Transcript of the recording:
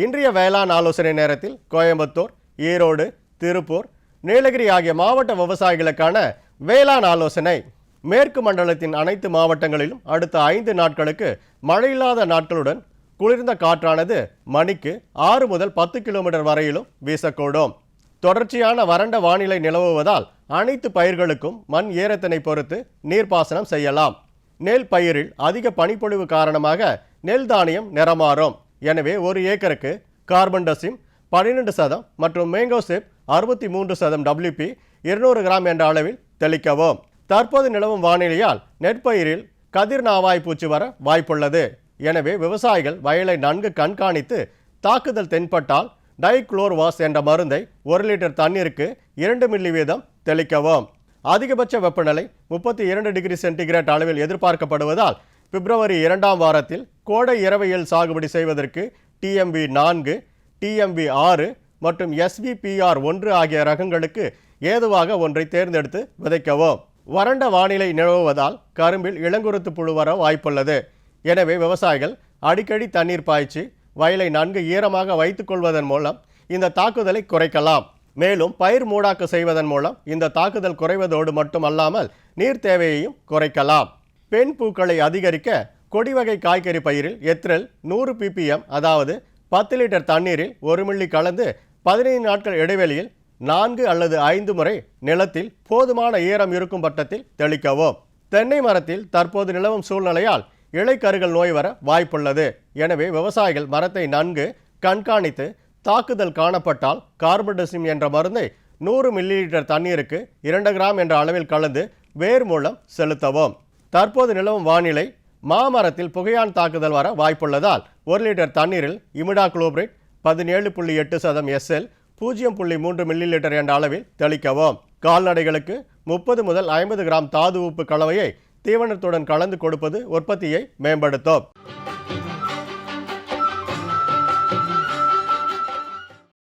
இன்றைய வேளாண் ஆலோசனை நேரத்தில் கோயம்புத்தூர், ஈரோடு, திருப்பூர், நீலகிரி ஆகிய மாவட்ட விவசாயிகளுக்கான வேளாண் ஆலோசனை. மேற்கு மண்டலத்தின் அனைத்து மாவட்டங்களிலும் அடுத்த 5 நாட்களுக்கு மழையில்லாத நாட்களுடன் குளிர்ந்த காற்றானது மணிக்கு 6 முதல் 10 கிலோமீட்டர் வரையிலும் வீசக்கூடும். தொடர்ச்சியான வறண்ட வானிலை நிலவுவதால் அனைத்து பயிர்களுக்கும் மண் ஈரத்தினை பொறுத்து நீர்ப்பாசனம் செய்யலாம். நெல் பயிரில் அதிக பனிப்பொழிவு காரணமாக நெல் தானியம் நிறமாறும். எனவே 1 ஏக்கருக்கு கார்பன்டசிம் 12% மற்றும் மேங்கோசெப் 63% WP 200 கிராம் என்ற அளவில் தெளிக்கவும். தற்போது நிலவும் வானிலையால் நெற்பயிரில் கதிர் நாவாய் பூச்சி வர வாய்ப்புள்ளது. எனவே விவசாயிகள் வயலை நன்கு கண்காணித்து தாக்குதல் தென்பட்டால் டைக்ளோர்வாஸ் என்ற மருந்தை 1 லிட்டர் தண்ணீருக்கு 2 மில்லி வீதம் தெளிக்கவும். அதிகபட்ச வெப்பநிலை 32 டிகிரி சென்டிகிரேட் அளவில் எதிர்பார்க்கப்படுவதால் பிப்ரவரி 2ஆம் வாரத்தில் கோடை இரவையில் சாகுபடி செய்வதற்கு TMV 4, TMV 6 மற்றும் SVPR 1 ஆகிய ரகங்களுக்கு ஏதுவாக ஒன்றை தேர்ந்தெடுத்து விதைக்கவும். வறண்ட வானிலை நிலவுவதால் கரும்பில் இளங்குருத்து புழு வர வாய்ப்புள்ளது. எனவே விவசாயிகள் அடிக்கடி தண்ணீர் பாய்ச்சி வயலை நன்கு ஈரமாக வைத்துக் கொள்வதன் மூலம் இந்த தாக்குதலை குறைக்கலாம். மேலும் பயிர் மூடாக்கு செய்வதன் மூலம் இந்த தாக்குதல் குறைவதோடு மட்டுமல்லாமல் நீர் தேவையையும் குறைக்கலாம். பெண் பூக்களை அதிகரிக்க கொடி வகை காய்கறி பயிரில் எத்ரெல் 100 ppm அதாவது 10 லிட்டர் தண்ணீரில் 1 மில்லி கலந்து 15 நாட்கள் இடைவெளியில் 4 அல்லது 5 முறை நிலத்தில் போதுமான ஈரம் இருக்கும் பட்சத்தில் தெளிக்கவும். தென்னை மரத்தில் தற்போது நிலவும் சூழ்நிலையால் இலைக்கருகள் நோய் வர வாய்ப்புள்ளது. எனவே விவசாயிகள் மரத்தை நன்கு கண்காணித்து தாக்குதல் காணப்பட்டால் கார்பன்டசிம் என்ற மருந்தை 100 மில்லி லிட்டர் தண்ணீருக்கு 2 கிராம் என்ற அளவில் கலந்து வேர் மூலம் செலுத்தவும். தற்போது நிலவும் வானிலை மாமரத்தில் புகையான் தாக்குதல் வர வாய்ப்புள்ளதால் 1 லிட்டர் தண்ணீரில் இமிடாக்ளோபிரிட் 17.8% SL 0.3 மில்லி லிட்டர் என்ற அளவில் தெளிக்கவும். கால்நடைகளுக்கு 30 முதல் 50 கிராம் தாது உப்பு கலவையை தீவனத்துடன் கலந்து கொடுப்பது உற்பத்தியை மேம்படுத்தும்.